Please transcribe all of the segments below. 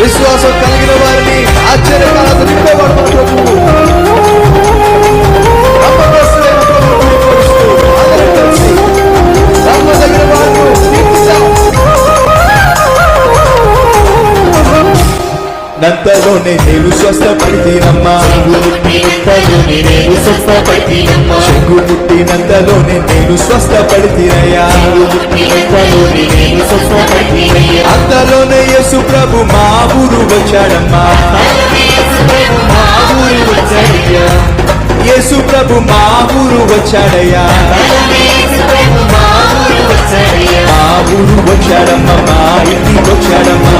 విశ్వాసం కలిగిన వారిని ఆశ్చర్యకాలతో నింపేవాడు మన ప్రభువు. నమ్మకస్తులైన ప్రభువుని కొలుస్తూ అందరం కలిసి నమ్మదగిన వారిని కీర్తిద్దాం. నంతలోనే నేను స్వస్థపడితేనమ్మా, చెంగు ముట్టినంతలోనే నేను స్వస్థపడితేనయ్యా. అంతలోనే యేసు ప్రభు మా ఊరు వచ్చాడమ్మా, యేసు ప్రభు మా ఊరు వచ్చాడయ్యా. మా ఊరు వచ్చాడమ్మా, మా ఇంటికి వచ్చాడమ్మా,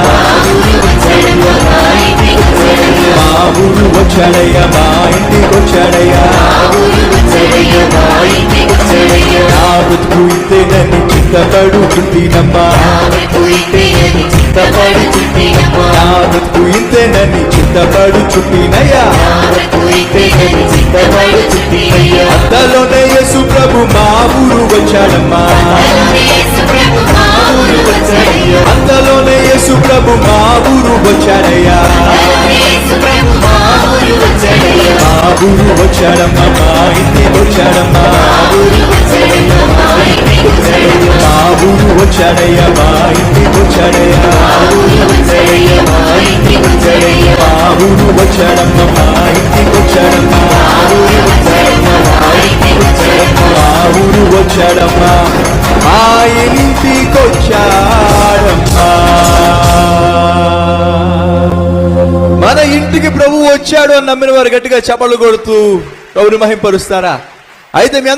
మా ఊరు వచ్చాడయ్యా, మా ఇంటికి వచ్చాడయ్యా. నా బ్రతుకు ఇంతేనని చింతపడుచుంటినమ్మా, నా బ్రతుకు ఇంతేనని చింతపడుచుంటినయ్యా. అంతలోనే యేసు ప్రభు మా ఊరు వచ్చాడమ్మా, అంతలోనే యేసు ప్రభు మా ఊరు వచ్చాడయ్యా. మా ఊరు వచ్చాడమ్మా, మా ఇంటికి వచ్చాడమ్మా, మా ఊరు వచ్చాడయ్యా, మా ఇంటికి వచ్చాడయ్యా. మా ఊరు వచ్చాడమ్మా, మా ఇంటికి వచ్చాడమ్మా, మా ఊరు వచ్చాడమ్మా, మా ఇంటికి వచ్చాడమ్మా. మన ఇంటికి ప్రభువు వచ్చాడు అని నమ్మిన వారు గట్టిగా చప్పట్లు కొడుతూ ప్రభుని మహింపరుస్తారా? అయితే మీ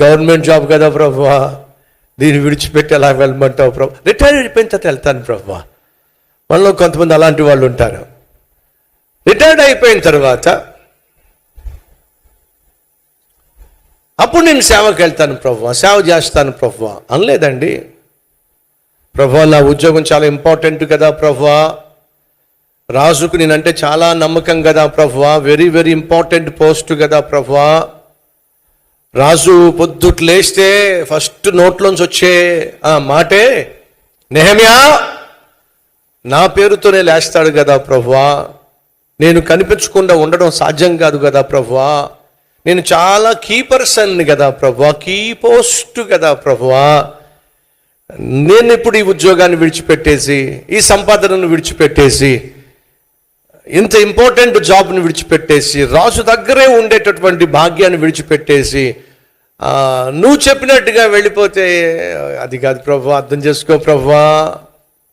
గవర్నమెంట్ జాబ్ కదా ప్రభువా, దీన్ని విడిచిపెట్టి ఎలా వెళ్ళమంటావు ప్రభు? రిటైర్ అయిపోయిన తర్వాత వెళ్తాను ప్రభువా. మనలో కొంతమంది అలాంటి వాళ్ళు ఉంటారు. రిటైర్డ్ అయిపోయిన తర్వాత అప్పుడు నేను సేవకి వెళ్తాను ప్రభువా, సేవ చేస్తాను ప్రభువా అనలేదండి. ప్రభువా నా ఉద్యోగం చాలా ఇంపార్టెంట్ కదా ప్రభువా, రాజుకు నేనంటే చాలా నమ్మకం కదా ప్రభువా, వెరీ వెరీ ఇంపార్టెంట్ పోస్ట్ కదా ప్రభువా. రాజు పొద్దుట్ లేస్తే ఫస్ట్ నోట్లోంచి వచ్చే మాటే నెహెమ్యా నా పేరుతోనే లేస్తాడు కదా ప్రభువా, నేను కనిపించకుండా ఉండడం సాధ్యం కాదు కదా ప్రభువా, నేను చాలా కీ పర్సన్ కదా ప్రభువా, కీ పోస్ట్ కదా ప్రభువా, నేను ఇప్పుడు ఈ ఉద్యోగాన్ని విడిచిపెట్టేసి, ఈ సంపాదనను విడిచిపెట్టేసి, ఇంత ఇంపార్టెంట్ జాబ్ని విడిచిపెట్టేసి, రాజు దగ్గరే ఉండేటటువంటి భాగ్యాన్ని విడిచిపెట్టేసి నువ్వు చెప్పినట్టుగా వెళ్ళిపోతే అది కాదు ప్రభువా, అర్థం చేసుకో ప్రభువా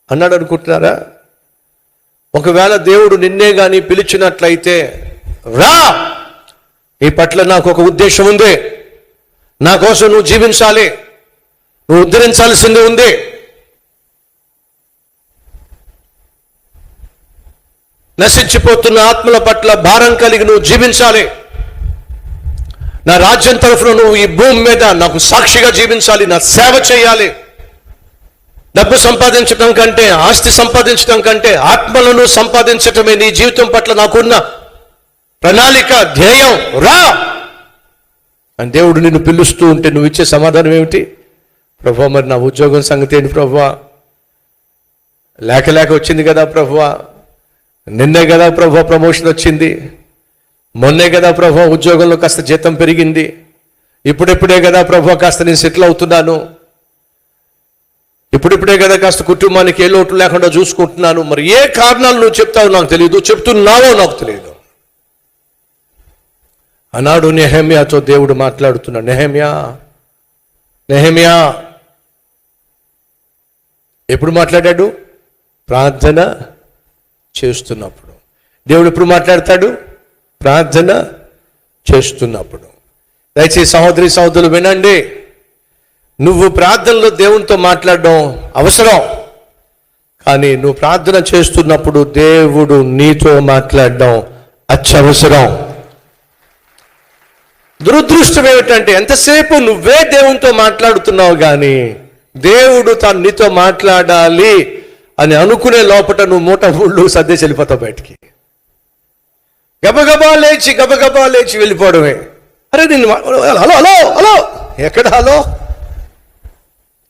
అన్నాడు అనుకుంటున్నారా? ఒకవేళ దేవుడు నిన్నే కానీ పిలిచినట్లయితే, రా నీ పట్ల నాకు ఒక ఉద్దేశం ఉంది, నా కోసం నువ్వు జీవించాలి, నువ్వు ఉద్ధరించాల్సింది ఉంది, నశించిపోతున్న ఆత్మల పట్ల భారం కలిగి నువ్వు జీవించాలి, నా రాజ్యం తరఫున నువ్వు ఈ భూమి మీద నాకు సాక్షిగా జీవించాలి, నా సేవ చేయాలి. డబ్బు సంపాదించడం కంటే, ఆస్తి సంపాదించడం కంటే ఆత్మలను సంపాదించటమే నీ జీవితం పట్ల నాకున్న ప్రణాళిక, ధ్యేయం. రా అని దేవుడు నిన్ను పిలుస్తూ ఉంటే నువ్వు ఇచ్చే సమాధానం ఏమిటి? ప్రభువా మరి నా ఉద్యోగం సంగతి ఏంటి ప్రభువా? లేక వచ్చింది కదా ప్రభువా, నిన్నే కదా ప్రభువా ప్రమోషన్ వచ్చింది, మొన్నే కదా ప్రభువా ఉద్యోగంలో కాస్త జీతం పెరిగింది, ఇప్పుడే కదా ప్రభువా కాస్త నేను సెటిల్ అవుతున్నాను, ఇప్పుడే కదా కాస్త కుటుంబానికి ఏ లోటు లేకుండా చూసుకుంటున్నాను. మరి ఏ కారణాలు నువ్వు చెప్తావో నాకు తెలియదు, చెప్తున్నావో నాకు తెలియదు అన్నాడు నెహెమ్యాతో దేవుడు మాట్లాడుతున్నాడు. నెహెమ్యా ఎప్పుడు మాట్లాడాడు? ప్రార్థన చేస్తున్నప్పుడు. దేవుడు ఎప్పుడు మాట్లాడతాడు? ప్రార్థన చేస్తున్నప్పుడు. దయచేసి సహోదరి సహోదరులు వినండి, నువ్వు ప్రార్థనలో దేవునితో మాట్లాడడం అవసరం, కానీ నువ్వు ప్రార్థన చేస్తున్నప్పుడు దేవుడు నీతో మాట్లాడడం అత్యవసరం. దురదృష్టం ఏమిటంటే ఎంతసేపు నువ్వే దేవునితో మాట్లాడుతున్నావు, కానీ దేవుడు తాను నీతో మాట్లాడాలి అని అనుకునే లోపల నువ్వు మూట ముళ్ళు సర్దేసి వెళ్ళిపోతావు బయటికి. గబగబా లేచి వెళ్ళిపోవడమే. అరే నేను హలో హలో హలో ఎక్కడ హలో?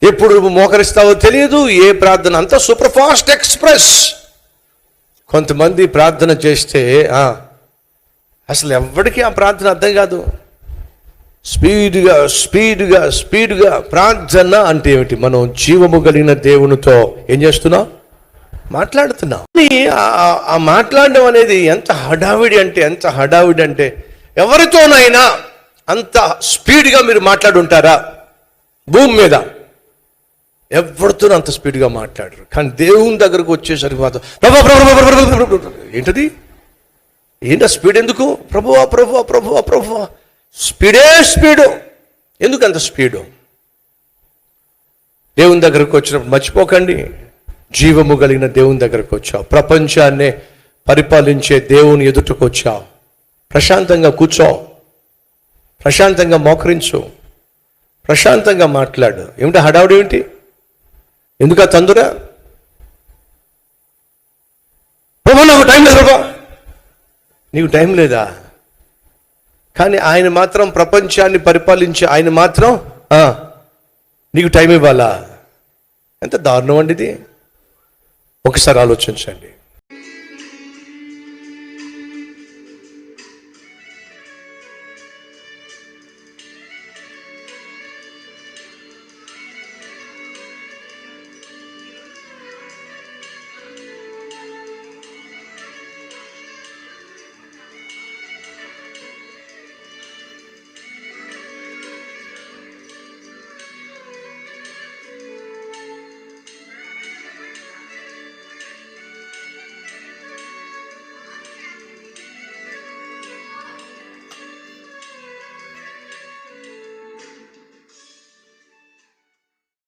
ఎప్పుడు మోకరిస్తావో తెలియదు. ఏ ప్రార్థన అంతా సూపర్ ఫాస్ట్ ఎక్స్ప్రెస్. కొంతమంది ప్రార్థన చేస్తే అసలు ఎవరికి ఆ ప్రార్థన అర్థం కాదు. స్పీడ్గా ప్రార్థన అంటే ఏమిటి? మనం జీవము కలిగిన దేవునితో ఏం చేస్తున్నాం? మాట్లాడుతున్నాం. ఆ మాట్లాడడం అనేది ఎంత హడావిడి అంటే ఎవరితోనైనా అంత స్పీడ్గా మీరు మాట్లాడుంటారా? భూమి మీద ఎవరితోనూ అంత స్పీడ్గా మాట్లాడరు. కానీ దేవుని దగ్గరకు వచ్చేసరికి మాత్రం ఏంటది? ఏంటా స్పీడ్? ఎందుకు? ప్రభువా స్పీడు. ఎందుకు అంత స్పీడు? దేవుని దగ్గరకు వచ్చినప్పుడు మర్చిపోకండి, జీవము కలిగిన దేవుని దగ్గరకు వచ్చావు. ప్రపంచాన్నే పరిపాలించే దేవుని ఎదుటకు వచ్చావు. ప్రశాంతంగా కూర్చో, ప్రశాంతంగా మోకరించు, ప్రశాంతంగా మాట్లాడు. ఏమిటి హడావుడు? ఏమిటి? ఎందుకు తందురా? ప్రభు నాకు టైం లేదు. ప్రభా నీకు టైం లేదా? కానీ ఆయన మాత్రం ప్రపంచాన్ని పరిపాలించే ఆయన మాత్రం నీకు టైం ఇవ్వాలా? ఎంత దారుణం అండి ఇది. ఒకసారి ఆలోచించండి.